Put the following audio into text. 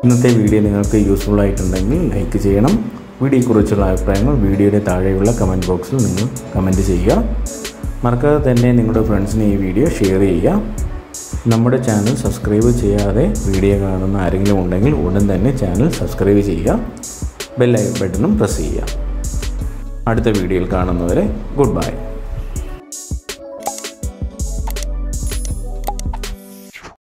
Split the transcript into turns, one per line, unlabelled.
ഇന്നത്തെ വീഡിയോ നിങ്ങൾക്ക് യൂസ്ഫുൾ ആയിട്ടുണ്ടെങ്കിൽ ലൈക്ക് ചെയ്യണം. വീഡിയോയെക്കുറിച്ചുള്ള അഭിപ്രായങ്ങൾ വീഡിയോയുടെ താഴെയുള്ള കമൻറ്റ് ബോക്സിൽ നിങ്ങൾ കമൻറ്റ് ചെയ്യുക. മറക്കാതെ തന്നെ നിങ്ങളുടെ ഫ്രണ്ട്സിന് ഈ വീഡിയോ ഷെയർ ചെയ്യുക. നമ്മുടെ ചാനൽ സബ്സ്ക്രൈബ് ചെയ്യാതെ വീഡിയോ കാണുന്ന ആരെങ്കിലും ഉണ്ടെങ്കിൽ ഉടൻ തന്നെ ചാനൽ സബ്സ്ക്രൈബ് ചെയ്യുക. ബെൽ ബട്ടണും പ്രസ് ചെയ്യുക. അടുത്ത വീഡിയോയിൽ കാണുന്നവരെ ഗുഡ് ബൈ.